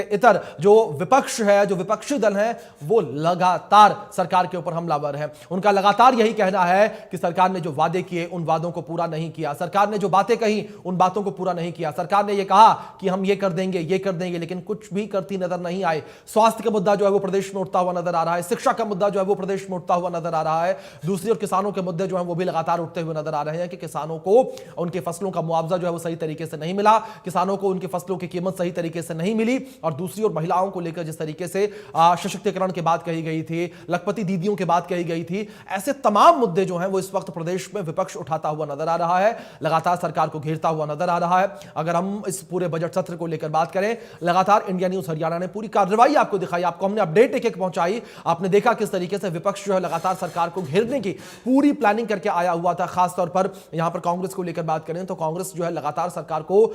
इतर जो विपक्ष है, जो विपक्षी दल है, वो लगातार सरकार के ऊपर हमलावर है। उनका लगातार यही कहना है कि सरकार ने जो वादे किए उन वादों को पूरा नहीं किया, सरकार ने जो बातें कही उन बातों को पूरा नहीं किया, सरकार ने यह कहा कि हम ये कर देंगे, लेकिन कुछ भी करती नजर नहीं आए। स्वास्थ्य का मुद्दा जो है वो प्रदेश में उठता हुआ नजर आ रहा है, शिक्षा का मुद्दा जो है वो प्रदेश में उठता हुआ नजर आ रहा है, दूसरी ओर किसानों के मुद्दे जो है वो भी लगातार उठते हुए नजर आ रहे हैं कि किसानों को उनकी फसलों का मुआवजा जो है वो सही तरीके से नहीं मिला, किसानों को उनकी फसलों की कीमत सही तरीके से नहीं मिली, और दूसरी ओर महिलाओं को लेकर जिस तरीके से सशक्तिकरण की बात कही गई थी, लखपति दीदियों की बात कही गई थी, ऐसे तमाम मुद्दे जो हैं वो इस वक्त प्रदेश में विपक्ष उठाता हुआ नजर आ रहा है, लगातार सरकार को घेरता हुआ नजर आ रहा है। अगर हम इस पूरे बजट सत्र को लेकर बात करें, लगातार इंडिया न्यूज हरियाणा ने पूरी कार्रवाई आपको दिखाई, आपको हमने अपडेट एक एक पहुंचाई। आपने देखा किस तरीके से विपक्ष जो है लगातार सरकार को घेरने की पूरी प्लानिंग करके आया हुआ था। खासतौर पर यहां पर कांग्रेस को लेकर बात करें तो कांग्रेस जो है लगातार सरकार को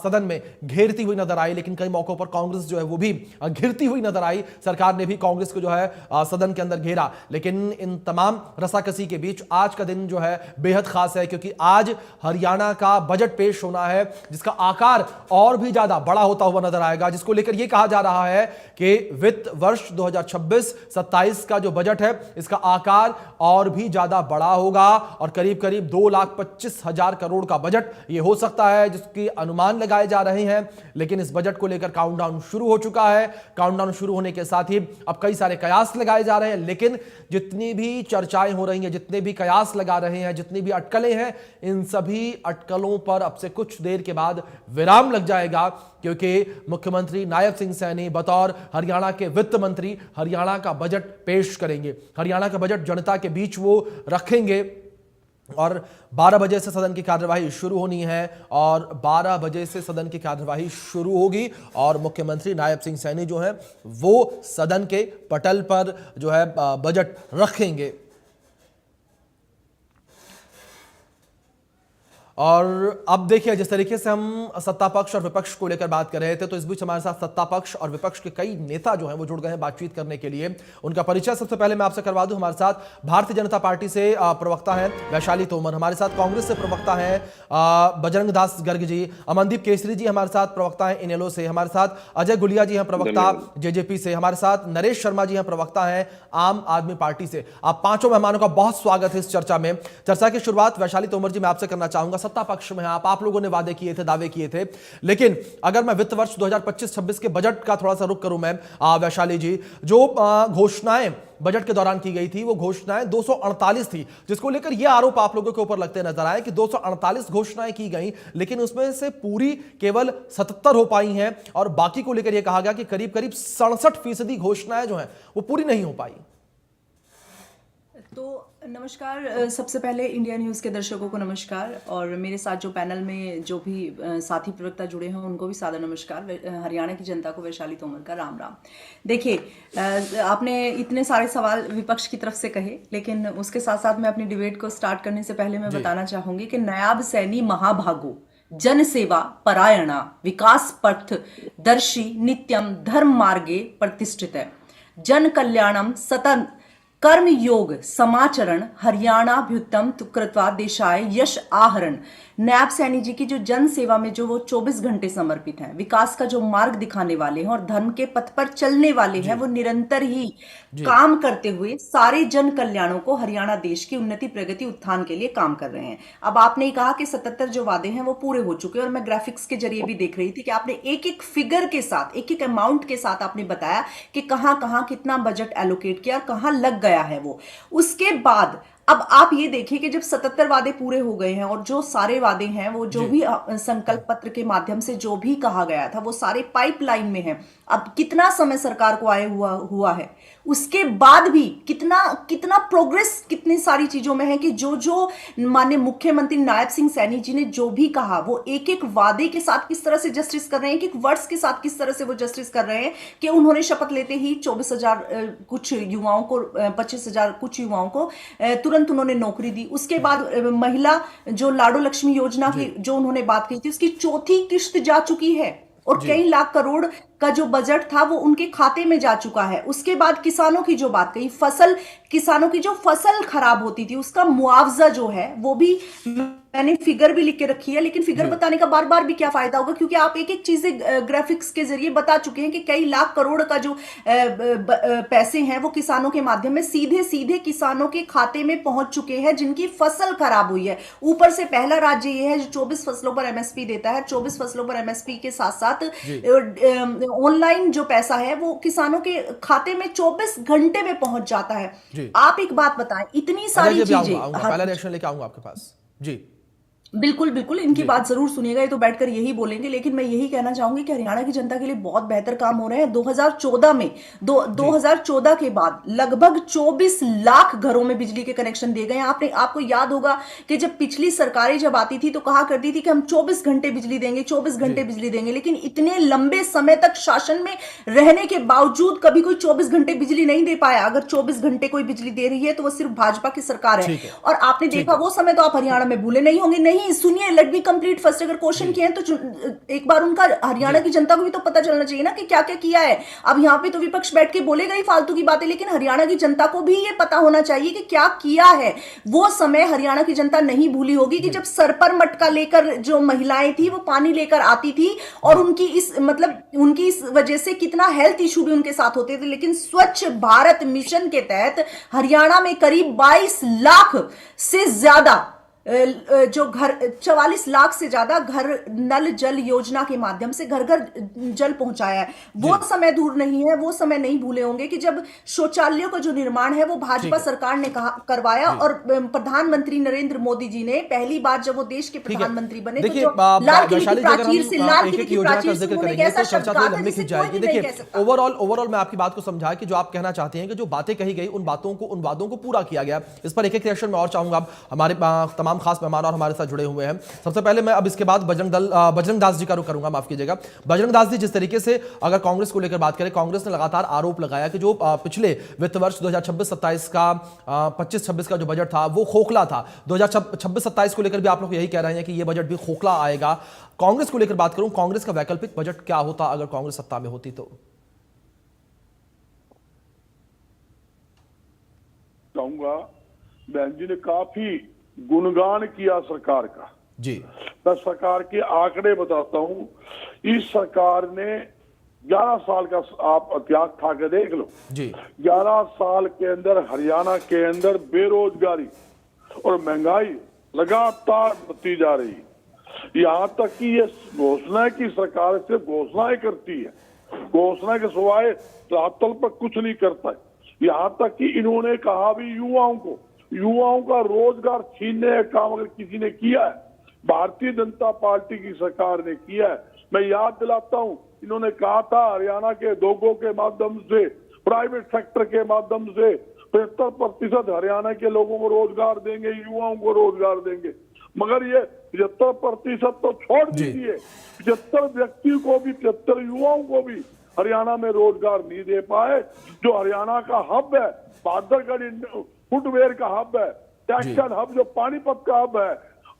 सदन में घेरती हुई नजर आई, लेकिन कई मौकों पर कांग्रेस जो है वो भी घिरती हुई नजर आई, सरकार ने भी कांग्रेस को जो है सदन के अंदर घेरा। लेकिन इन तमाम रसाकसी के बीच आज का दिन जो है बेहद खास है, क्योंकि आज हरियाणा का बजट पेश होना है, जिसका आकार और भी ज्यादा बड़ा होता हुआ नजर आएगा, जिसको लेकर यह कहा जा रहा है कि वित्त वर्ष 2026-27 का जो बजट है इसका आकार और भी ज्यादा बड़ा होगा और करीब करीब 2,25,000 करोड़ का बजट यह हो सकता है, जिसकी अनुमान लगाए जा रहे हैं। लेकिन इस बजट को लेकर काउंटडाउन शुरू हो चुका है। काउंटडाउन शुरू होने के साथ ही अब कई सारे कयास लगाए जा रहे हैं, लेकिन जितनी भी चर्चाएं हो रही हैं, जितने भी कयास लगा रहे हैं, जितनी भी अटकलें हैं, इन सभी अटकलों पर अब से कुछ देर के बाद विराम लग जाएगा, क्योंकि मुख्यमंत्री नायब सिंह सैनी बतौर हरियाणा के वित्त मंत्री हरियाणा का बजट पेश करेंगे। हरियाणा का बजट जनता के बीच वो रखेंगे और 12 बजे से सदन की कार्यवाही शुरू होनी है और 12 बजे से सदन की कार्यवाही शुरू होगी और मुख्यमंत्री नायब सिंह सैनी जो है वो सदन के पटल पर जो है बजट रखेंगे। और अब देखिए, जिस तरीके से हम सत्ता पक्ष और विपक्ष को लेकर बात कर रहे थे, तो इस बीच हमारे साथ सत्ता पक्ष और विपक्ष के कई नेता जो हैं वो जुड़ गए हैं बातचीत करने के लिए। उनका परिचय सबसे पहले मैं आपसे करवा दूं। हमारे साथ भारतीय जनता पार्टी से प्रवक्ता हैं वैशाली तोमर, हमारे साथ कांग्रेस से प्रवक्ता हैं बजरंग दास गर्ग जी, अमनदीप केसरी जी हमारे साथ प्रवक्ता हैं इनेलो से, हमारे साथ अजय गुलिया जी हैं प्रवक्ता जेजेपी से, हमारे साथ नरेश शर्मा जी हैं प्रवक्ता हैं आम आदमी पार्टी से। आप पांचों मेहमानों का बहुत स्वागत है इस चर्चा में। चर्चा की शुरुआत वैशाली तोमर जी मैं आपसे करना चाहूंगा। सत्ता पक्ष में आप लोगों ने वादे किए थे, दावे किए थे, लेकिन अगर मैं वित्त वर्ष 2025-26 के बजट का थोड़ा सा रुख करूं मैं वैशाली जी, जो घोषणाएं बजट के दौरान की गई थी वो घोषणाएं 248 थी, जिसको लेकर यह आरोप आप लोगों के ऊपर लगते नजर आए कि 248 घोषणाएं की गई, लेकिन उसमें से पूरी केवल 77 हो पाई हैं और बाकी को लेकर यह कहा गया कि करीब करीब 67% घोषणाएं जो हैं वो पूरी नहीं हो पाई। तो नमस्कार, सबसे पहले इंडिया न्यूज़ के दर्शकों को नमस्कार और मेरे साथ जो पैनल में जो भी साथी प्रवक्ता जुड़े हैं उनको भी सादर नमस्कार। हरियाणा की जनता को वैशाली तोमर का राम राम। देखिए, आपने इतने सारे सवाल विपक्ष की तरफ से कहे, लेकिन उसके साथ साथ मैं अपनी डिबेट को स्टार्ट करने से पहले मैं बताना चाहूंगी कि नायब सैनी महाभागो जन सेवा परायणा विकास पथ दर्शी नित्यम धर्म मार्गे प्रतिष्ठित है जन कल्याणम सतत कर्म योग समाचरण हरियाणाभ्युत्तम कृत्वा देशाय यश आहरण। नायब सैनी जी की जो जन सेवा में जो वो 24 घंटे समर्पित हैं, विकास का जो मार्ग दिखाने वाले हैं और धर्म के पथ पर चलने वाले हैं, वो निरंतर ही काम करते हुए सारे जन कल्याणों को हरियाणा देश की उन्नति प्रगति उत्थान के लिए काम कर रहे हैं। अब आपने ही कहा कि 77 जो वादे हैं वो पूरे हो चुके हैं और मैं ग्राफिक्स के जरिए भी देख रही थी कि आपने एक एक फिगर के साथ, एक एक अमाउंट के साथ आपने बताया कि कहां कहां कितना बजट एलोकेट किया, कहां लग गया है वो। उसके बाद अब आप ये देखिए कि जब 77 वादे पूरे हो गए हैं और जो सारे वादे हैं वो जो भी संकल्प पत्र के माध्यम से जो भी कहा गया था वो सारे पाइपलाइन में है। अब कितना समय सरकार को आए हुआ है, उसके बाद भी कितना प्रोग्रेस कितनी सारी चीजों में है कि जो माननीय मुख्यमंत्री नायब सिंह सैनी जी ने जो भी कहा वो एक एक वादे के साथ किस तरह से जस्टिस कर रहे हैं, एक एक वर्ड्स के साथ किस तरह से वो जस्टिस कर रहे हैं कि उन्होंने शपथ लेते ही 24,000 कुछ युवाओं को 25,000 कुछ युवाओं को तुरंत उन्होंने नौकरी दी। उसके बाद महिला जो लाडो लक्ष्मी योजना की जो उन्होंने बात की थी उसकी चौथी किश्त जा चुकी है और कई लाख करोड़ का जो बजट था वो उनके खाते में जा चुका है। उसके बाद किसानों की जो बात कही, किसानों की जो फसल खराब होती थी उसका मुआवजा जो है वो भी मैंने फिगर भी लिख के रखी है, लेकिन फिगर बताने का बार बार भी क्या फायदा होगा, क्योंकि आप एक एक चीजें ग्राफिक्स के जरिए बता चुके हैं कि कई लाख करोड़ का जो पैसे हैं वो किसानों के माध्यम में सीधे सीधे किसानों के खाते में पहुंच चुके हैं जिनकी फसल खराब हुई है। ऊपर से पहला राज्य ये है जो 24 फसलों पर एमएसपी देता है। 24 फसलों पर एमएसपी के साथ साथ ऑनलाइन जो पैसा है वो किसानों के खाते में 24 घंटे में पहुंच जाता है। आप एक बात बताएं, इतनी सारी चीजें, पहला रिएक्शन लेके आऊंगा आपके पास जी। बिल्कुल बिल्कुल, इनकी बात जरूर सुनिएगा, ये तो बैठकर यही बोलेंगे, लेकिन मैं यही कहना चाहूंगी कि हरियाणा की जनता के लिए बहुत बेहतर काम हो रहे हैं। 2014 में 2014 के बाद लगभग 24 लाख घरों में बिजली के कनेक्शन दिए गए हैं। आपको याद होगा कि जब पिछली सरकारें जब आती थी तो कहा करती थी कि हम 24 घंटे बिजली देंगे, 24 घंटे बिजली देंगे, लेकिन इतने लंबे समय तक शासन में रहने के बावजूद कभी कोई 24 घंटे बिजली नहीं दे पाया। अगर 24 घंटे कोई बिजली दे रही है तो वो सिर्फ भाजपा की सरकार है। और आपने देखा वो समय तो आप हरियाणा में भूले नहीं होंगे। नहीं सुनिए, लेट मी कंप्लीट फर्स्ट। अगर क्वेश्चन किए हैं तो एक बार उनका हरियाणा की जनता को भी तो पता चलना चाहिए ना कि क्या क्या किया है। अब यहाँ पे तो विपक्ष बैठ के बोलेगा ही फालतू की बातें, लेकिन हरियाणा की जनता को भी ये पता होना चाहिए कि क्या किया है। वो समय हरियाणा की जनता नहीं भूली होगी कि जब सर पर मटका लेकर जो महिलाएं थी वो पानी लेकर आती थी और उनकी इस वजह से कितना हेल्थ इशू भी उनके साथ होते थे। लेकिन स्वच्छ भारत मिशन के तहत हरियाणा में करीब 22 लाख से ज्यादा जो घर 44 लाख से ज्यादा घर नल जल योजना के माध्यम से घर घर जल पहुंचाया है। वो समय दूर नहीं है, वो समय नहीं भूले होंगे कि जब शौचालयों का जो निर्माण है वो भाजपा सरकार ने करवाया और प्रधानमंत्री नरेंद्र मोदी जी ने पहली बार जब वो देश के प्रधानमंत्री बने तो जो लाल किले की प्राचीर से ओवरऑल मैं आपकी बात को समझा कि जो आप कहना चाहते हैं कि जो बातें कही गई उन वादों को पूरा किया गया। इस पर एक एक रिएक्शन मैं और चाहूंगा। हमारे तमाम खास मेहमान और हमारे साथ जुड़े हुए हैं। सबसे पहले मैं अब इसके बाद बजरंग दास जी का रुख करूंगा, माफ कीजिएगा। बजरंग दास जी, जिस तरीके से अगर कांग्रेस को लेकर बात करें, कांग्रेस ने लगातार आरोप लगाया कि जो पिछले वित्त वर्ष 2026-27 का 25-26 का जो बजट था वो खोखला था। 2026-27 को लेकर भी आप लोग यही कह रहे हैं कि ये बजट भी खोखला आएगा। कांग्रेस को लेकर बात करूं, कांग्रेस का वैकल्पिक बजट क्या होता अगर कांग्रेस सत्ता में होती तो? कहूंगा बहन जी ने काफी गुणगान किया सरकार का जी। मैं सरकार के आंकड़े बताता हूं। इस सरकार ने 11 साल का आप इतिहास था के देख लो जी। 11 साल के अंदर हरियाणा के अंदर बेरोजगारी और महंगाई लगातार बढ़ती जा रही है। यहाँ तक कि ये घोषणा की सरकार सिर्फ घोषणाएं करती है, घोषणा के सिवाय रातल पर कुछ नहीं करता है। यहाँ तक कि इन्होंने कहा भी युवाओं का रोजगार छीनने का काम अगर किसी ने किया है, भारतीय जनता पार्टी की सरकार ने किया है। मैं याद दिलाता हूं, इन्होंने कहा था हरियाणा के उद्योगों के माध्यम से, प्राइवेट सेक्टर के माध्यम से 75% हरियाणा के लोगों को रोजगार देंगे, युवाओं को रोजगार देंगे। मगर ये 75% तो छोड़ दीजिए, 75 व्यक्ति को भी, 75 युवाओं को भी हरियाणा में रोजगार नहीं दे पाए। जो हरियाणा का हब है, बादरगढ़ फुटवेयर का हब है, टेक्सटाइल हब जो पानीपत का हब है,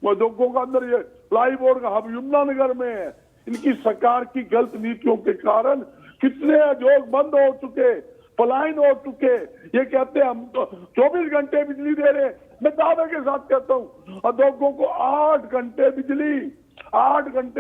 उद्योगों का अंदर ये प्लाईबोर्ड का हब यमुनानगर में है। इनकी सरकार की गलत नीतियों के कारण कितने उद्योग बंद हो चुके, पलायन हो चुके। ये कहते हैं हम तो 24 घंटे बिजली दे रहे हैं। मैं दावे के साथ कहता हूँ उद्योगों को 8 घंटे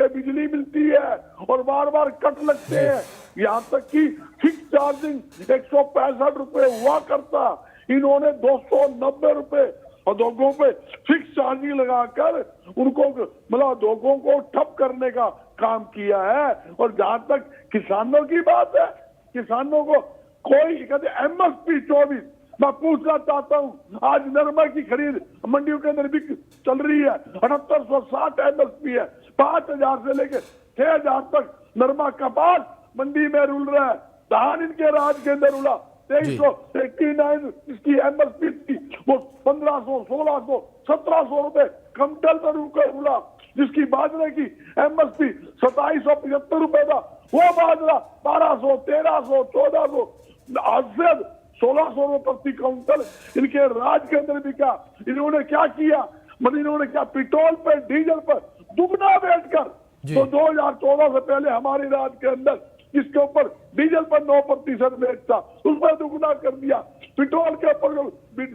बिजली मिलती है और बार बार कट लगते हैं। यहाँ तक कि फिक्स चार्जिंग 165 रुपए हुआ करता, इन्होंने 290 रुपए उद्योगों पे फिक्स चार्जिंग लगाकर उनको मतलब उद्योगों को ठप करने का काम किया है। और जहां तक किसानों की बात है, किसानों को कोई कहते एमएसपी 24, मैं पूछना चाहता हूं, आज नरमा की खरीद मंडियों के अंदर भी चल रही है, 7860 एमएसपी है। 5000 से लेकर 6000 तक नरमा कपास मंडी में रुल रहा है। धान इनके राज के अंदर रुला 2389 इसकी एमएसपी थी, वो 1500, 1600, 1700 रुपए क्विंटल पर रुला। जिसकी बाजरे की एमएसपी 2775 रुपए था, वो बाजरा 1200, 1300, 1400, आज से 1600 रुपए प्रति क्विंटल इनके राज के अंदर बिका। इन्होंने क्या किया, मतलब इन्होंने क्या पेट्रोल पर, डीजल पर दुगना बैठकर, तो 2014 से पहले हमारे राज के अंदर जिसके ऊपर डीजल पर 9% वेट था, उस पर दुगुना कर दिया। पेट्रोल के ऊपर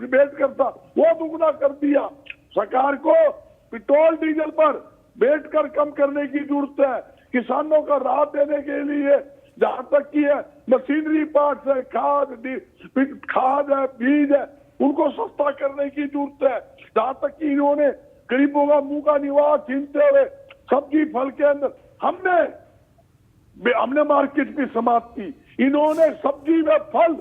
वेट करता, वो दुगुना कर दिया। सरकार को पेट्रोल डीजल पर वेट कर कम करने की जरूरत है। किसानों का राहत देने के लिए जहां तक की है मशीनरी पार्ट्स है, खाद है, बीज है, उनको सस्ता करने की जरूरत है। जहां तक कि इन्होंने गरीबों का मुंह का निवास छीनते हुए सब्जी फल के अंदर हमने मार्केट फीस समाप्त की, इन्होंने सब्जी व फल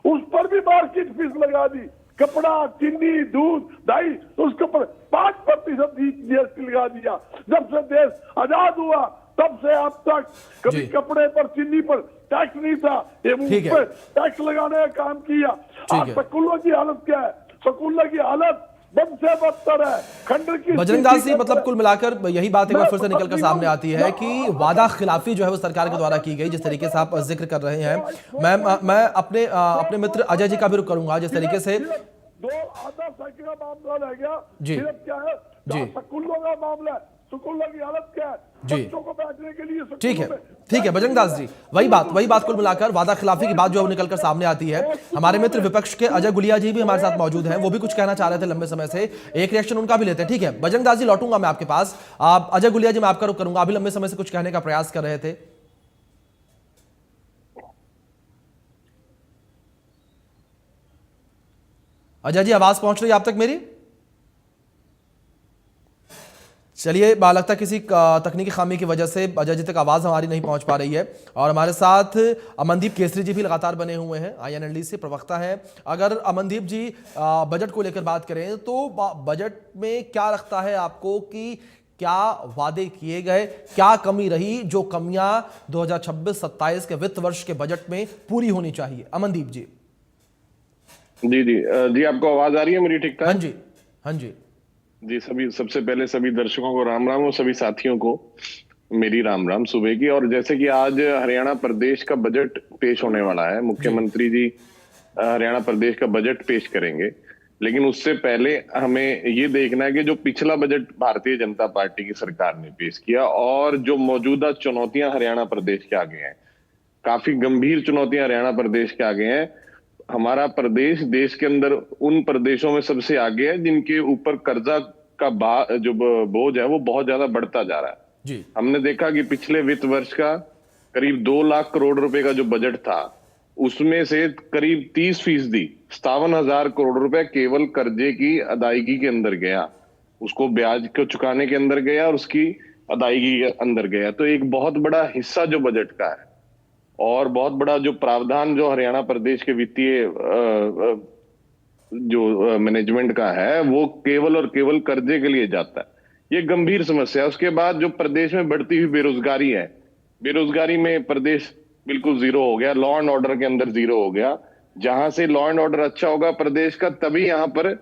उस पर भी मार्केट फीस लगा दी। कपड़ा, चीनी, दूध, दही, उसके ऊपर 5% जीएसटी लगा दिया। जब से देश आजाद हुआ तब से अब तक कभी जी। कपड़े पर, चीनी पर टैक्स नहीं था, ये उस ठीक है। पर टैक्स लगाने का काम किया। आज है। स्कूलों की हालत क्या है? स्कूलों की हालत बद से बदतर है। खंडर की बजरंग दास जी, मतलब कुल मिलाकर यही बात एक बार फिर से निकल कर सामने आती है कि वादा खिलाफी जो है वो सरकार के द्वारा की गई, जिस तरीके से आप जिक्र कर रहे हैं। मैं अपने मित्र अजय जी का भी रुख करूंगा, जिस तरीके से दो आधा साइकिल का मामला रह गया। जी। सिर्फ क्या है, जी। स्कूलों का मामला है, स्कूलों की हालत क्या है, जी। बच्चों को बैठने के लिए स्कूलों ठीक है, में- ठीक है बजरंग दास जी, वही बात कुल मिलाकर वादा खिलाफी की बात जो है वो निकलकर सामने आती है। हमारे मित्र विपक्ष के अजय गुलिया जी भी हमारे साथ मौजूद हैं, वो भी कुछ कहना चाह रहे थे लंबे समय से, एक रिएक्शन उनका भी लेते हैं। ठीक है बजरंग दास जी, लौटूंगा मैं आपके पास। आप अजय गुलिया जी, मैं आपका रुख करूंगा, अभी लंबे समय से कुछ कहने का प्रयास कर रहे थे। अजय जी, आवाज पहुंच रही है आप तक मेरी? चलिए, लगता है किसी तकनीकी खामी की वजह से अजय जी तक आवाज़ हमारी नहीं पहुंच पा रही है। और हमारे साथ अमनदीप केसरी जी भी लगातार बने हुए हैं, INLD से प्रवक्ता हैं। अगर अमनदीप जी बजट को लेकर बात करें तो बजट में क्या लगता है आपको कि क्या वादे किए गए, क्या कमी रही जो कमियां 2026-27 के वित्त वर्ष के बजट में पूरी होनी चाहिए? अमनदीप जी। जी, आपको आवाज आ रही है मेरी ठीक ठाक? हाँ जी, हाँ जी। जी, सबसे पहले सभी दर्शकों को राम राम और सभी साथियों को मेरी राम राम सुबह की। और जैसे कि आज हरियाणा प्रदेश का बजट पेश होने वाला है, मुख्यमंत्री जी हरियाणा प्रदेश का बजट पेश करेंगे, लेकिन उससे पहले हमें ये देखना है कि जो पिछला बजट भारतीय जनता पार्टी की सरकार ने पेश किया और जो मौजूदा चुनौतियां हरियाणा प्रदेश के आगे हैं, काफी गंभीर चुनौतियां हरियाणा प्रदेश के आगे हैं। हमारा प्रदेश देश के अंदर उन प्रदेशों में सबसे आगे है जिनके ऊपर कर्जा का जो बोझ है वो बहुत ज्यादा बढ़ता जा रहा है। जी। हमने देखा कि पिछले वित्त वर्ष का करीब 2 लाख करोड़ रुपए का जो बजट था, उसमें से करीब 30%, 57,000 करोड़ रुपए केवल कर्जे की अदायगी के अंदर गया, उसको ब्याज को चुकाने के अंदर गया और उसकी अदायगी के अंदर गया। तो एक बहुत बड़ा हिस्सा जो बजट का है और बहुत बड़ा जो प्रावधान जो हरियाणा प्रदेश के वित्तीय जो मैनेजमेंट का है वो केवल और केवल कर्जे के लिए जाता है। ये गंभीर समस्या है। उसके बाद जो प्रदेश में बढ़ती हुई बेरोजगारी है, बेरोजगारी में प्रदेश बिल्कुल जीरो हो गया, लॉ एंड ऑर्डर के अंदर जीरो हो गया। जहां से लॉ एंड ऑर्डर अच्छा होगा प्रदेश का, तभी यहाँ पर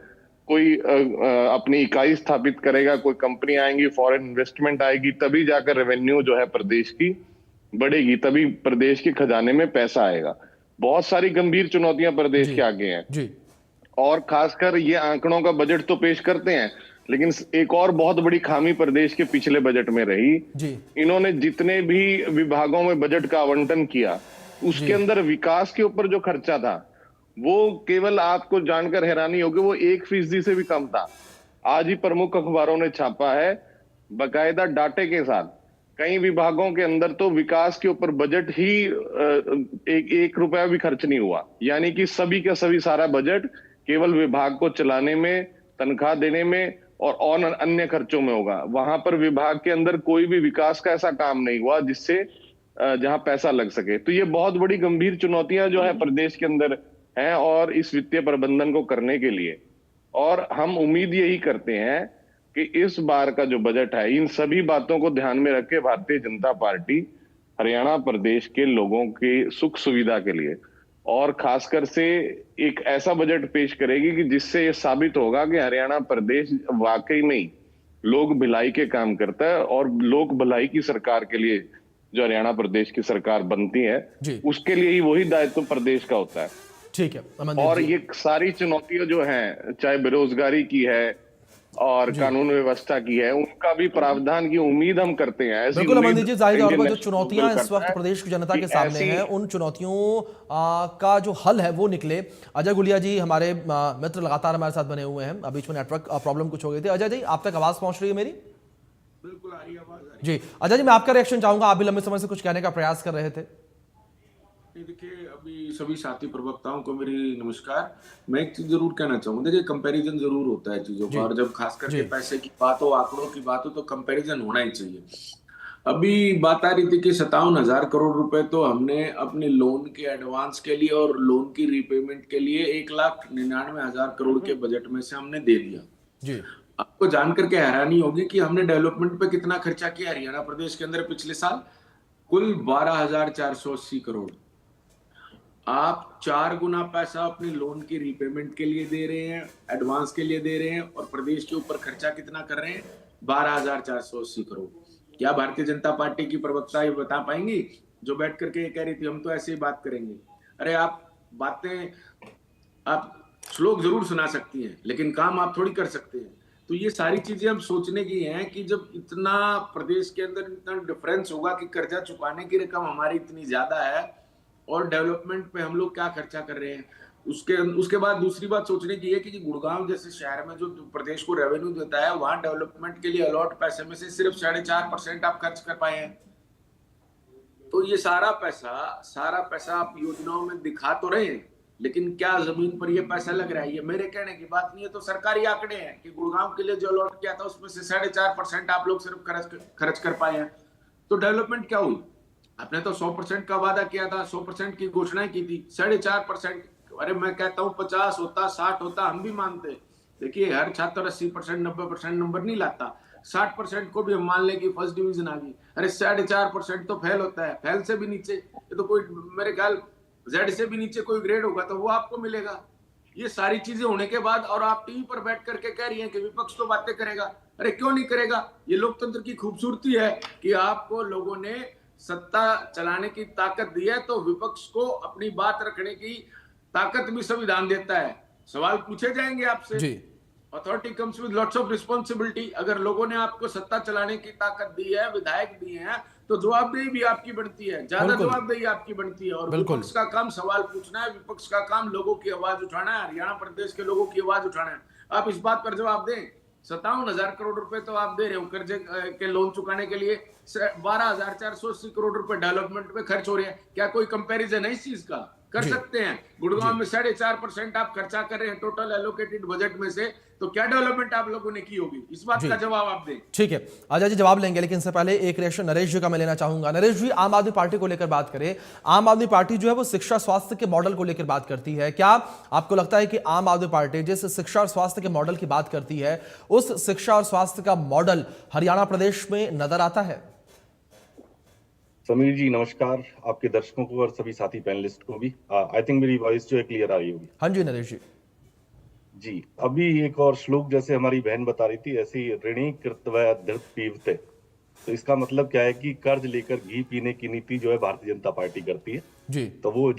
कोई अपनी इकाई स्थापित करेगा, कोई कंपनी आएंगी, फॉरेन इन्वेस्टमेंट आएगी, तभी जाकर रेवेन्यू जो है प्रदेश की बढ़ेगी, तभी प्रदेश के खजाने में पैसा आएगा। बहुत सारी गंभीर चुनौतियां प्रदेश के आगे हैं जी। और खासकर ये आंकड़ों का बजट तो पेश करते हैं, लेकिन एक और बहुत बड़ी खामी प्रदेश के पिछले बजट में रही जी। इन्होंने जितने भी विभागों में बजट का आवंटन किया, उसके अंदर विकास के ऊपर जो खर्चा था वो केवल, आपको जानकर हैरानी होगी, वो 1% से भी कम था। आज ही प्रमुख अखबारों ने छापा है बाकायदा डाटे के साथ, कई विभागों के अंदर तो विकास के ऊपर बजट ही एक रुपया भी खर्च नहीं हुआ। यानी कि सभी का सभी सारा बजट केवल विभाग को चलाने में, तनख्वाह देने में और अन्य खर्चों में होगा। वहां पर विभाग के अंदर कोई भी विकास का ऐसा काम नहीं हुआ जिससे जहां पैसा लग सके। तो ये बहुत बड़ी गंभीर चुनौतियां जो है प्रदेश के अंदर हैं और इस वित्तीय प्रबंधन को करने के लिए, और हम उम्मीद यही करते हैं कि इस बार का जो बजट है, इन सभी बातों को ध्यान में रख के भारतीय जनता पार्टी हरियाणा प्रदेश के लोगों की सुख सुविधा के लिए और खासकर से एक ऐसा बजट पेश करेगी कि जिससे ये साबित होगा कि हरियाणा प्रदेश वाकई में ही लोक भलाई के काम करता है और लोक भलाई की सरकार के लिए जो हरियाणा प्रदेश की सरकार बनती है जी। उसके लिए ही वही दायित्व प्रदेश का होता है। ठीक है। और ये सारी चुनौतियां जो हैं, चाहे बेरोजगारी की है, और कानून व्यवस्था की है, उनका भी प्रावधान की उम्मीद हम करते हैं। ऐसी बिल्कुल अमनदीप जी, जाहिर तौर पर इंडियन जो नेशनल चुनौतियां कांग्रेस इस वक्त करता है प्रदेश की जनता कि के सामने ऐसी हैं, उन चुनौतियों का जो हल है वो निकले। अजय गुलिया जी हमारे मित्र लगातार हमारे साथ बने हुए हैं। बीच में नेटवर्क प्रॉब्लम कुछ हो गई थी। अजय जी, आप तक आवाज पहुंच रही है मेरी? बिल्कुल आ रही है आवाज, आ रही जी अजय जी, मैं आपका रिएक्शन चाहूंगा। आप भी लंबे समय से कुछ कहने का प्रयास कर रहे थे। है। देखिए, अभी सभी साथी प्रवक्ताओं को मेरी नमस्कार। मैं एक चीज जरूर कहना चाहूंगा, देखिए कंपैरिजन जरूर होता है चीजों जी का, और जब खास करके जी पैसे की बात हो, आंकड़ों की बात हो, तो कंपैरिजन होना ही चाहिए। अभी बात आ रही थी कि 57,000 करोड़ रुपए तो हमने अपने लोन के एडवांस के लिए और लोन की रीपेमेंट के लिए 1,99,000 करोड़ के बजट में से हमने दे दिया। जी आपको जानकर के हैरानी होगी कि हमने डेवलपमेंट पे कितना खर्चा किया हरियाणा प्रदेश के अंदर पिछले साल, कुल 12,480 करोड़। आप 4 गुना पैसा अपने लोन की रीपेमेंट के लिए दे रहे हैं, एडवांस के लिए दे रहे हैं, और प्रदेश के ऊपर खर्चा कितना कर रहे हैं? 12,480 करोड़। क्या भारतीय जनता पार्टी की प्रवक्ता ये बता पाएंगी, जो बैठ करके ये कह रही थी हम तो ऐसे ही बात करेंगे? अरे आप श्लोक जरूर सुना सकती हैं, लेकिन काम आप थोड़ी कर सकते हैं। तो ये सारी चीजें हम सोचने की हैं कि जब इतना प्रदेश के अंदर इतना डिफरेंस होगा कि कर्जा चुकाने की रकम हमारी इतनी ज्यादा है और डेवलपमेंट पे हम लोग क्या खर्चा कर रहे हैं। उसके बाद दूसरी बात सोचने की है कि गुड़गांव जैसे शहर में जो प्रदेश को रेवेन्यू देता है, वहां डेवलपमेंट के लिए अलॉट पैसे में से सिर्फ 4.5% आप खर्च कर पाए हैं। तो ये सारा पैसा आप योजनाओं में दिखा तो रहे हैं, लेकिन क्या जमीन पर ये पैसा लग रहा है? ये मेरे कहने की बात नहीं है, तो सरकारी आंकड़े हैं कि गुड़गांव के लिए जो अलॉट किया था उसमें से 4.5% आप लोग सिर्फ खर्च कर पाए हैं। तो डेवलपमेंट क्या हुई? आपने तो 100% का वादा किया था, 100% की घोषणाएं की थी, 4.5%। अरे मैं कहता हूँ 50 होता, 60 होता, हम भी मानते। देखिए, हर छात्र 80%, 90% नंबर नहीं लाता। 60% को भी हम मान लें कि फर्स्ट डिवीजन आ गई, अरे 4.5% तो फेल होता है। फेल से भी नीचे, ये तो कोई मेरे ख्याल जेड से भी नीचे कोई ग्रेड होगा तो वो आपको मिलेगा। ये सारी चीजें होने के बाद और आप टीवी पर बैठ करके कह रही हैं कि विपक्ष तो बातें करेगा। अरे क्यों नहीं करेगा? ये लोकतंत्र की खूबसूरती है कि आपको लोगों ने सत्ता चलाने की ताकत दी है, तो विपक्ष को अपनी बात रखने की ताकत भी संविधान देता है। सवाल पूछे जाएंगे आपसे। जी authority comes with lots of responsibility. अगर लोगों ने आपको सत्ता चलाने की ताकत दी है, विधायक दिए हैं, तो जवाबदेही भी आपकी बनती है, ज्यादा बिल्कुल जवाबदेही आपकी बनती है। और बिल्कुल विपक्ष का काम सवाल पूछना है, विपक्ष का काम लोगों की आवाज उठाना है, हरियाणा प्रदेश के लोगों की आवाज उठाना है। आप इस बात पर जवाब दें। 57,000 करोड़ रुपए तो आप दे रहे हो कर्जे के लोन चुकाने के लिए, 12,480 करोड़ रुपए डेवलपमेंट में खर्च हो रहे हैं। क्या कोई कंपैरिजन है इस चीज का? कर जी सकते हैं। गुड़गांव में 4.5% आप खर्चा कर रहे हैं टोटल एलोकेटेड बजट में से, तो क्या डेवलपमेंट आप लोगों ने की होगी? इस बात जी का जवाब आप दें। ठीक है, अजय जी जवाब लेंगे, लेकिन इससे पहले एक रिएक्शन नरेश जी का मैं लेना चाहूंगा। नरेश जी, आम आदमी पार्टी को लेकर बात करें। आम आदमी पार्टी जो है वो शिक्षा स्वास्थ्य के मॉडल को लेकर बात करती है। क्या आपको लगता है कि आम आदमी पार्टी जिस शिक्षा और स्वास्थ्य के मॉडल की बात करती है, उस शिक्षा और स्वास्थ्य का मॉडल हरियाणा प्रदेश में नजर आता है? समीर जी नमस्कार, आपके दर्शकों को और सभी साथी पैनलिस्ट को भी। आई थिंक मेरी वॉइस जो है क्लियर आ रही होगी। हाँ जी नरेश जी। जी, अभी एक और श्लोक जैसे हमारी बहन बता रही थी, ऐसे ही ऋणी कृतवय धृत पीवते। तो इसका मतलब क्या है कि कर्ज लेकर घी पीने की नीति जो है भारतीय जनता पार्टी करती है। जी तो वो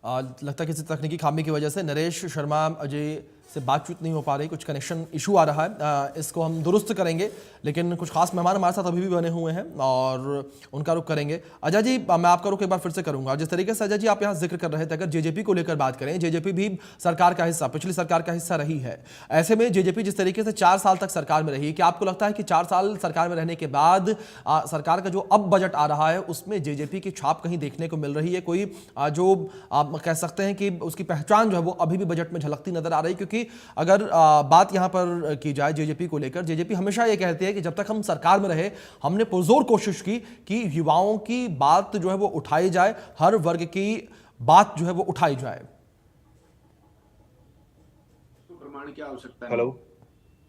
लगता है किसी तकनीकी खामी की वजह से नरेश शर्मा अजय से बातचीत नहीं हो पा रही, कुछ कनेक्शन इशू आ रहा है। इसको हम दुरुस्त करेंगे, लेकिन कुछ खास मेहमान हमारे साथ अभी भी बने हुए हैं और उनका रुख करेंगे। अजय जी, मैं आपका रुख एक बार फिर से करूंगा। जिस तरीके से अजय जी आप यहाँ जिक्र कर रहे थे, अगर जेजेपी को लेकर बात करें, जेजेपी भी सरकार का हिस्सा, पिछली सरकार का हिस्सा रही है। ऐसे में जेजेपी जिस तरीके से 4 साल तक सरकार में रही, क्या आपको लगता है कि 4 साल सरकार में रहने के बाद सरकार का जो अब बजट आ रहा है उसमें जेजेपी की छाप कहीं देखने को मिल रही है? कोई जो आप कह सकते हैं कि उसकी पहचान जो है वो अभी भी बजट में झलकती नजर आ रही? क्योंकि अगर बात यहां पर की जाए जेजेपी को लेकर, जेजेपी हमेशा ये कहती है कि जब तक हम सरकार में रहे, हमने पुरजोर कोशिश की कि युवाओं की बात जो है वो उठाई जाए, हर वर्ग की बात जो है वो उठाई जाए। तो प्रमाण की आवश्यकता है। हेलो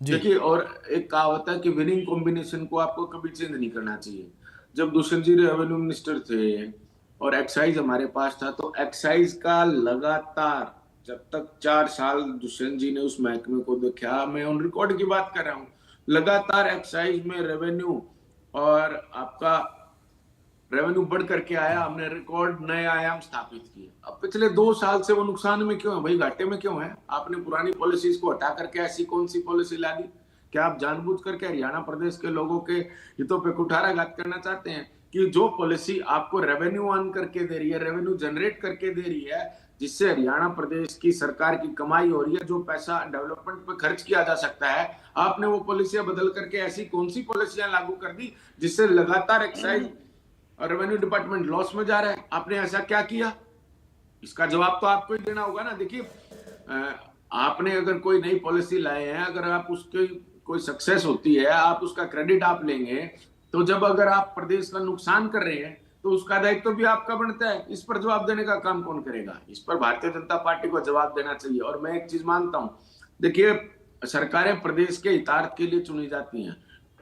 जी देखिए, और एक कहावत है कि विनिंग कॉम्बिनेशन को आपको कभी चेंज नहीं करना चाहिए। जब दुष्यंत जी रेवेन्यू मिनिस्टर थे और एक्साइज हमारे पास था, तो एक्साइज का लगातार जब तक 4 साल दुष्यंत जी ने उस महकमे को देखा, मैं ऑन रिकॉर्ड की बात कर रहा हूं, लगातार एक्साइज में रेवेन्यू और आपका रेवेन्यू बढ़ करके आया, हमने रिकॉर्ड नए आयाम स्थापित किए। अब पिछले 2 साल से वो नुकसान में क्यों है भाई, घाटे में क्यों है? आपने पुरानी पॉलिसीज को हटा करके ऐसी कौन सी पॉलिसी ला दी? क्या आप जानबूझ करके हरियाणा प्रदेश के लोगों के हितों पे कुठाराघात करना चाहते हैं कि जो पॉलिसी आपको रेवेन्यू अर्न करके दे रही है, रेवेन्यू जनरेट करके दे रही है, जिससे हरियाणा प्रदेश की सरकार की कमाई हो रही है, जो पैसा डेवलपमेंट पे खर्च किया जा सकता है, आपने वो पॉलिसियां बदल करके ऐसी कौन सी पॉलिसियां लागू कर दी जिससे लगातार एक्साइज और रेवेन्यू डिपार्टमेंट लॉस में जा रहा है? आपने ऐसा क्या किया? इसका जवाब तो आपको ही देना होगा ना। देखिए, आपने अगर कोई नई पॉलिसी लाए हैं, अगर आप उसके कोई सक्सेस होती है, आप उसका क्रेडिट आप लेंगे, तो जब अगर आप प्रदेश का नुकसान कर रहे हैं तो उसका दायित्व भी आपका बनता है। इस पर जवाब देने का काम कौन करेगा? इस पर भारतीय जनता पार्टी को जवाब देना चाहिए। और मैं एक चीज मानता हूं, देखिए, सरकारें प्रदेश के हितार्थ के लिए चुनी जाती हैं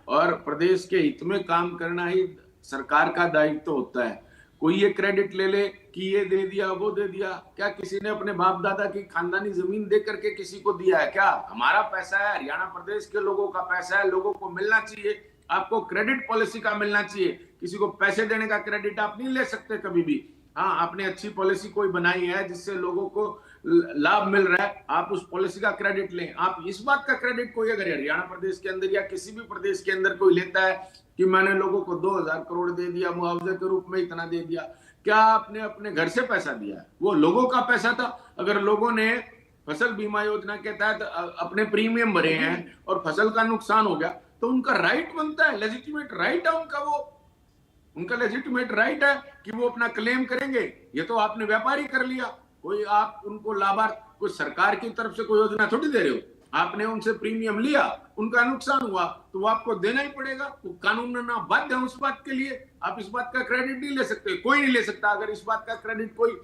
और प्रदेश के हित में काम करना ही सरकार का दायित्व होता है। कोई ये क्रेडिट ले ले कि ये दे दिया, वो दे दिया, क्या किसी ने अपने बाप दादा की खानदानी जमीन दे करके किसी को दिया है क्या? हमारा पैसा है, हरियाणा प्रदेश के लोगों का पैसा है, लोगों को मिलना चाहिए। आपको क्रेडिट पॉलिसी का मिलना चाहिए, किसी को पैसे देने का क्रेडिट आप नहीं ले सकते कभी भी। हाँ, आपने अच्छी पॉलिसी कोई बनाई है जिससे लोगों को लाभ मिल रहा है, आप उस पॉलिसी का क्रेडिट लें। आप इस बात का क्रेडिट कोई अगर हरियाणा प्रदेश के अंदर या किसी भी प्रदेश के अंदर कोई लेता है कि मैंने लोगों को 2000 करोड़ दे दिया, मुआवजे के रूप में इतना दे दिया, क्या आपने अपने घर से पैसा दिया है? वो लोगों का पैसा था। अगर लोगों ने फसल बीमा योजना के तहत अपने प्रीमियम भरे हैं और फसल का नुकसान हो गया, तो उनका राइट बनता है, लेजिटिमेट राइट है उनका, वो उनका लेजिटिमेट राइट है कि वो अपना क्लेम करेंगे। ये तो आपने व्यापारी कर लिया। कोई आप उनको लाभार्थ, कोई सरकार की तरफ से कोई योजना थोड़ी दे रहे हो, आपने उनसे प्रीमियम लिया, उनका नुकसान हुआ तो वो आपको देना ही पड़ेगा। वो कानून ना बाध्य है उस बात के लिए। आप इस बात का क्रेडिट नहीं ले सकते, कोई नहीं ले सकता। अगर इस बात का क्रेडिट कोई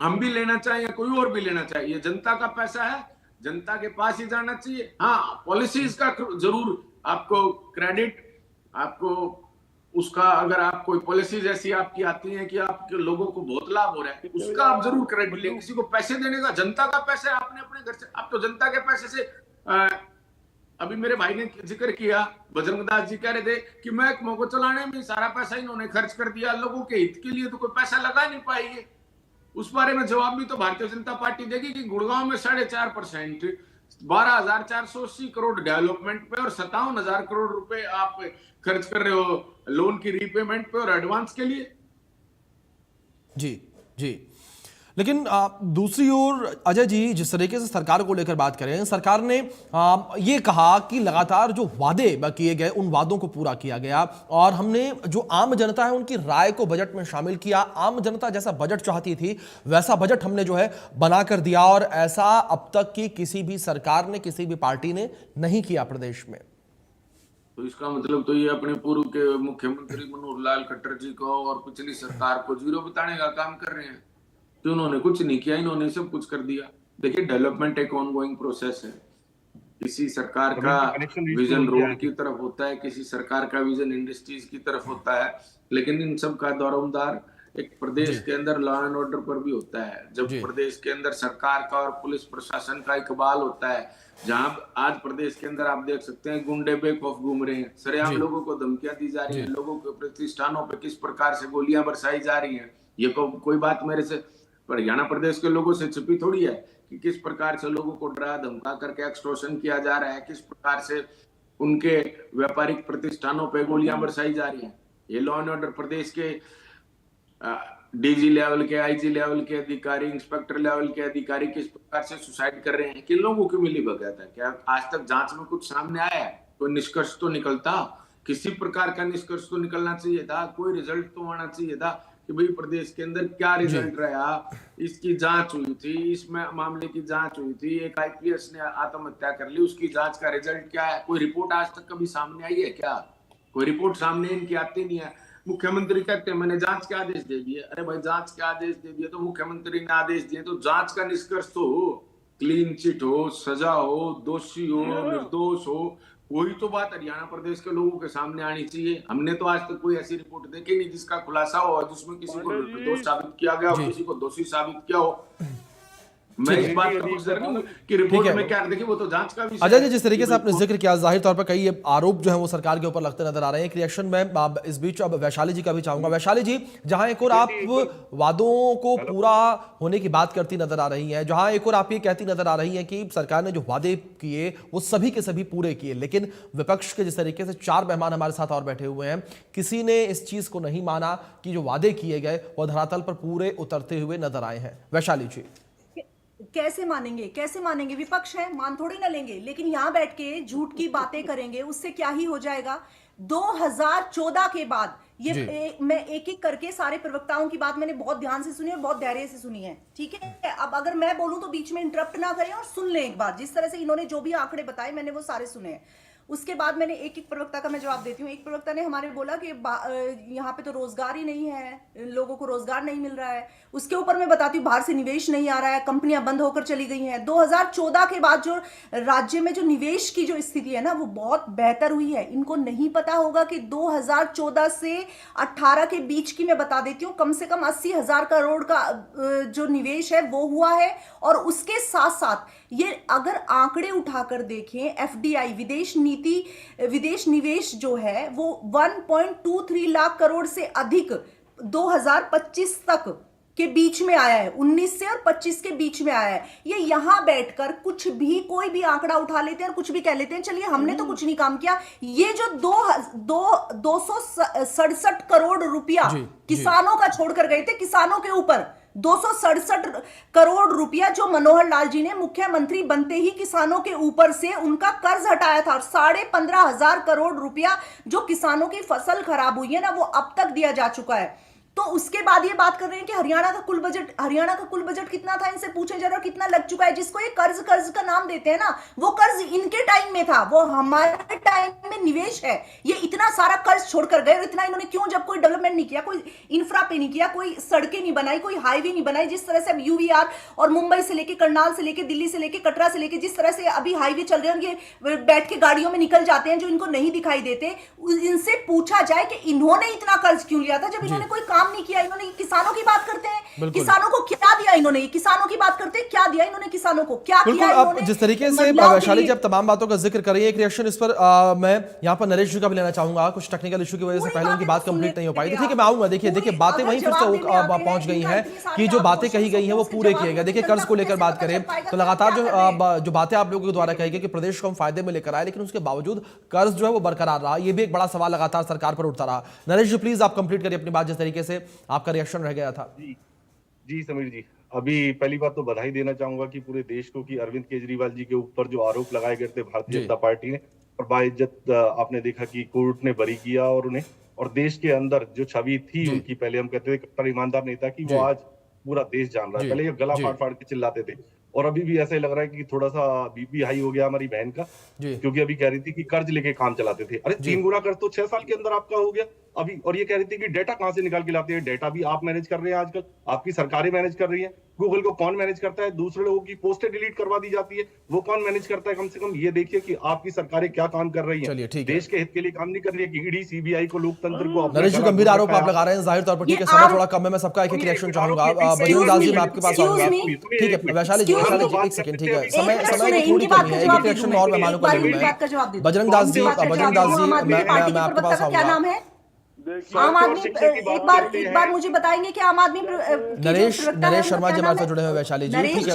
हम भी लेना चाहे या कोई और भी लेना चाहे, ये जनता का पैसा है, जनता के पास ही जाना चाहिए। हाँ, पॉलिसीज का जरूर आपको क्रेडिट, आपको उसका, अगर आप कोई पॉलिसीज ऐसी आपकी आती हैं कि आपके लोगों को बहुत लाभ हो रहा है, उसका आप जरूर क्रेडिट लें। किसी को पैसे देने का, जनता का पैसा है, आपने अपने घर से, आप तो जनता के पैसे से अभी मेरे भाई ने जिक्र किया, बजरंग दास जी कह रहे थे कि महकमों को चलाने में सारा पैसा इन्होंने खर्च कर दिया, लोगों के हित के लिए तो कोई पैसा लगा नहीं पाएंगे। उस बारे में जवाब भी तो भारतीय जनता पार्टी देगी कि गुड़गांव में 4.5% 12,480 करोड़ डेवलपमेंट पे और 57,000 करोड़ रुपए आप खर्च कर रहे हो लोन की रीपेमेंट पे और एडवांस के लिए। जी जी, लेकिन दूसरी ओर अजय जी, जिस तरीके से सरकार को लेकर बात करें, सरकार ने ये कहा कि लगातार जो वादे किए गए उन वादों को पूरा किया गया और हमने जो आम जनता है उनकी राय को बजट में शामिल किया। आम जनता जैसा बजट चाहती थी वैसा बजट हमने जो है बना कर दिया और ऐसा अब तक की किसी भी सरकार ने, किसी भी पार्टी ने नहीं किया प्रदेश में। तो इसका मतलब तो ये अपने पूर्व के मुख्यमंत्री मनोहर लाल खट्टर जी को और पिछली सरकार को जीरो बताने का काम कर रहे हैं कि उन्होंने कुछ नहीं किया, इन्होंने सब कुछ कर दिया। देखिए, डेवलपमेंट एक ऑनगोइंग प्रोसेस है। किसी सरकार का विजन रोड की तरफ होता है, किसी सरकार का विजन इंडस्ट्रीज की तरफ होता है, लेकिन इन सब का दारोमदार एक प्रदेश के अंदर लॉ एंड ऑर्डर पर भी होता है। जब प्रदेश के अंदर सरकार का और पुलिस प्रशासन का इकबाल होता है, जहां आज प्रदेश के अंदर आप देख सकते हैं गुंडे बेखौफ घूम रहे हैं, सरेआम लोगों को धमकियां दी जा रही हैं, लोगों के प्रतिष्ठानों पर किस प्रकार से गोलियां बरसाई जा रही हैं, ये कोई बात मेरे से, हरियाणा प्रदेश के लोगों से छिपी थोड़ी है कि किस प्रकार से लोगों को डरा धमका करके एक्सटॉर्शन किया जा रहा है, किस प्रकार से उनके व्यापारिक प्रतिष्ठानों पे गोलियां बरसाई जा रही हैं। ये लॉ एंड ऑर्डर प्रदेश के डीजी लेवल के, आईजी लेवल के अधिकारी, इंस्पेक्टर लेवल के अधिकारी किस प्रकार से सुसाइड कर रहे हैं, किन लोगों की मिली भगत है? क्या आज तक जांच में कुछ सामने आया है? कोई निष्कर्ष तो निकलता, किसी प्रकार का निष्कर्ष तो निकलना चाहिए था, कोई रिजल्ट तो आना चाहिए था कि भाई प्रदेश के अंदर क्या रिजल्ट रहा, इसकी जांच हुई थी, इस मामले की जांच हुई थी, एक आईपीएस ने आत्महत्या कर ली, उसकी जांच का रिजल्ट क्या है? कोई रिपोर्ट आज तक कभी सामने आई है क्या? कोई रिपोर्ट सामने इनकी आती नहीं है। मुख्यमंत्री कहते हैं मैंने जांच के आदेश दे दिए। अरे भाई, जांच के आदेश दे दिए तो मुख्यमंत्री ने आदेश दिए तो जांच का निष्कर्ष तो हो, क्लीन चिट हो, सजा हो, दोषी हो, निर्दोष हो, कोई तो बात हरियाणा प्रदेश के लोगों के सामने आनी चाहिए। हमने तो आज तक कोई ऐसी रिपोर्ट देखी नहीं जिसका खुलासा हो, जिसमें किसी को निर्दोष साबित किया गया हो, किसी को दोषी साबित किया हो। मैं इस बात का अफसर नहीं हूं कि रिपोर्ट में क्या देखिए, वो तो जांच का विषय अजय जी, है। जिस तरीके से आपने जिक्र किया, जाहिर तौर पर कई ये आरोप जो है वो सरकार के ऊपर लगते नजर आ रहे हैं। एक रिएक्शन में अब इस बीच अब वैशाली जी का भी चाहूंगा। वैशाली जी, जहां एक और आप वादों को पूरा होने की बात करती नजर आ रही हैं, जहां एक और आप ये कहती नजर आ रही हैं कि सरकार ने जो वादे किए वो सभी के सभी पूरे किए, लेकिन विपक्ष के जिस तरीके से 4 मेहमान हमारे साथ और बैठे हुए हैं, किसी ने इस चीज को नहीं माना कि जो वादे किए गए वो धरातल पर पूरे उतरते हुए नजर आए हैं। वैशाली जी, कैसे मानेंगे, कैसे मानेंगे? विपक्ष है, मान थोड़ी ना लेंगे, लेकिन यहां बैठ के झूठ की बातें करेंगे, उससे क्या ही हो जाएगा। 2014 के बाद ये मैं एक एक करके सारे प्रवक्ताओं की बात मैंने बहुत ध्यान से सुनी और बहुत धैर्य से सुनी है, ठीक है। अब अगर मैं बोलूं तो बीच में इंटरप्ट ना करें और सुन लें एक बार। जिस तरह से इन्होंने जो भी आंकड़े बताए मैंने वो सारे सुने हैं। उसके बाद मैंने एक एक प्रवक्ता का मैं जवाब देती हूँ। एक प्रवक्ता ने हमारे बोला कि यहाँ पे तो रोजगार ही नहीं है, लोगों को रोजगार नहीं मिल रहा है। उसके ऊपर मैं बताती हूँ बाहर से निवेश नहीं आ रहा है, कंपनियां बंद होकर चली गई हैं। 2014 के बाद जो राज्य में जो निवेश की जो स्थिति है ना वो बहुत बेहतर हुई है। इनको नहीं पता होगा कि 2014 से 18 के बीच की मैं बता देती हूँ, कम से कम 80,000 करोड़ का जो निवेश है वो हुआ है। और उसके साथ साथ ये अगर आंकड़े उठाकर देखें, एफडीआई विदेश निवेश जो है वो 1.23 लाख करोड़ से अधिक 2025 तक के बीच में आया है। 19 से और 25 के बीच में आया है। ये यहां बैठकर कुछ भी कोई भी आंकड़ा उठा लेते हैं और कुछ भी कह लेते हैं, चलिए हमने तो कुछ नहीं काम किया। ये जो 267 करोड़ रुपया किसानों का छोड़कर गए थे, किसानों के ऊपर 267 करोड़ रुपया जो मनोहर लाल जी ने मुख्यमंत्री बनते ही किसानों के ऊपर से उनका कर्ज हटाया था, और 15,500 करोड़ रुपया जो किसानों की फसल खराब हुई है ना वो अब तक दिया जा चुका है। तो उसके बाद ये बात कर रहे हैं कि हरियाणा का कुल बजट कितना था, इनसे पूछे जरा कितना लग चुका है। जिसको ये कर्ज का नाम देते हैं ना, वो कर्ज इनके टाइम में था, वो हमारे टाइम में निवेश है। ये इतना सारा कर्ज छोड़कर गए, और इतना इन्होंने क्यों? जब कोई डेवलपमेंट नहीं किया, कोई इंफ्रा पे नहीं किया, कोई सड़कें नहीं बनाई, कोई हाईवे नहीं बनाई। जिस तरह से अब यूवीआर और मुंबई से लेके करनाल से लेके दिल्ली से लेके कटरा से लेके जिस तरह से अभी हाईवे चल रहे हैं, ये बैठ के गाड़ियों में निकल जाते हैं जो इनको नहीं दिखाई देते। इनसे पूछा जाए कि इन्होंने इतना कर्ज क्यों लिया था जब इन्होंने कोई काम नहीं किया। इन्होंने किसानों की बात करते हैं, किसानों को क्या दिया इन्होंने? किसानों की बात करते हैं, क्या दिया इन्होंने किसानों को? क्या किया अब जिस तरीके से वैशाली जी अब तमाम बातों का जिक्र कर रही है, एक रिएक्शन इस पर मैं यहाँ पर नरेश जी का भी लेना चाहूंगा। कुछ टेक्निकल इशू की वजह से पहले उनकी बात कंप्लीट नहीं हो पाई थी। ठीक है, मैं आऊंगा। देखिए बातें वहीं फिर से पहुंच गई हैं कि जो बातें कही गई हैं वो पूरे किए गए। देखिए, कर्ज को लेकर बात करें तो लगातार जो बातें आप लोगों के द्वारा कही गई कि प्रदेश को हम फायदे में लेकर आए, लेकिन उसके बावजूद कर्ज जो है वो बरकरार रहा। ये भी एक बड़ा सवाल लगातार सरकार पर उठता रहा। नरेश जी, प्लीज आप कंप्लीट करिए अपनी बात, जिस तरीके से आपका रिएक्शन रह गया था। जी समीर जी, अभी पहली बात तो बधाई देना चाहूंगा कि पूरे देश को कि अरविंद केजरीवाल जी के ऊपर जो आरोप लगाए गए थे भारतीय जनता पार्टी ने, और बाइज्जत आपने देखा कि कोर्ट ने बरी किया और उन्हें, और देश के अंदर जो छवि थी उनकी, पहले हम कहते थे कट्टर ईमानदार नेता की, वो आज पूरा देश जान रहा है। पहले ये गला फाड़ फाड़ के चिल्लाते थे, और अभी भी ऐसा ही लग रहा है कि थोड़ा सा बीपी हाई हो गया हमारी बहन का, क्योंकि अभी कह रही थी कि कर्ज लेके काम चलाते थे। अरे 3 गुना कर्ज तो 6 साल के अंदर आपका हो गया अभी। और ये कह रही थी कि डेटा कहां से निकाल के लाते हैं? डेटा भी आप मैनेज कर रहे हैं आजकल, आपकी सरकारें मैनेज कर रही है। गूगल को कौन मैनेज करता है? दूसरे लोगों की पोस्टें डिलीट करवा दी जाती है, वो कौन मैनेज करता है? कम से कम ये देखिए कि आपकी सरकारें क्या काम कर रही हैं, देश के हित के लिए काम नहीं कर रही है कि ईडी सीबीआई को, लोकतंत्र को। नरेश जी, गंभीर आरोप आप लगा रहे हैं, जाहिर तौर पर। ठीक है, समय थोड़ा कम है, मैं सबका एक एक रिएक्शन चाहूंगा। बजरंग दास जी, मैं आपके पास आऊंगा। ठीक है वैशाली जी, एक सेकंड, ठीक है, समय की थोड़ी कमी है, एक रिएक्शन और मेहमानों को लेंगे। बजरंग दास जी, मैं आपके पास आऊंगा। आम आदमी एक बार मुझे बताएंगे कि आम आदमी नरेश शर्मा जी हमारे साथ जुड़े हुए। वैशाली जी, ठीक है,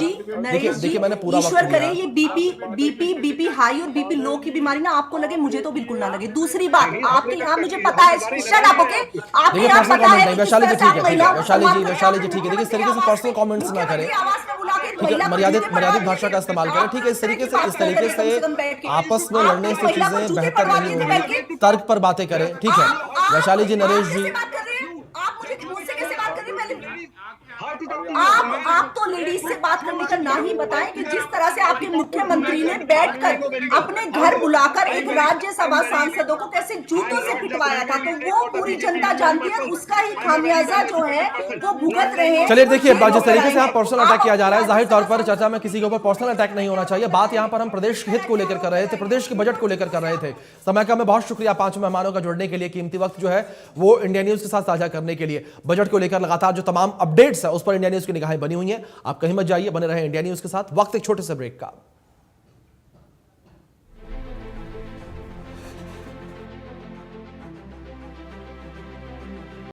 देखिए मैंने पूरा ईश्वर करे ये बीपी हाई और बीपी लो की बीमारी ना आपको लगे, मुझे तो बिल्कुल ना लगे। दूसरी बात, आपके यहाँ मुझे पता है, शट अप, ओके, आपके यहाँ पता है। वैशाली जी, ठीक है, वैशाली जी, ठीक है। देखिए, इस तरीके से पर्सनल कमेंट्स ना करें, मर्यादित भाषा का इस्तेमाल करें। ठीक है, इस तरीके से आपस में लड़ने से चीजें बेहतर नहीं होंगी, तर्क पर बातें करें। ठीक है वैशाली जी, नरेश जी, आप मुझसे कैसे बात कर रहे हैं? पहले आप तो लेडीज से बात करने का ना ही बताएं कि जिस तरह से आपके मुख्यमंत्री ने बैठकर अपने घर बुलाकर एक राज्यसभा सांसदों को कैसे जूतों से पिटवाया था, तो वो पूरी जनता जानती है। उसका ही खामियाजा जो है वो भुगत रहे हैं। चलिए देखिए, जिस तरीके से यहाँ पर्सनल अटैक किया जा रहा है, जाहिर तौर पर चर्चा में किसी के ऊपर पर्सनल अटैक नहीं होना चाहिए। बात यहाँ पर हम प्रदेश के हित को लेकर कर रहे थे, प्रदेश के बजट को लेकर कर रहे थे। समय का मैं बहुत शुक्रिया 5 मेहमानों का जुड़ने के लिए, कीमती वक्त जो है वो इंडिया न्यूज के साथ साझा करने के लिए। बजट को लेकर लगातार जो तमाम अपडेट्स है उस पर इंडिया न्यूज की निगाहें बनी हुई हैं। आप कहीं कहीं मत जाइए, बने रहे इंडिया न्यूज के साथ। वक्त एक छोटे से ब्रेक का।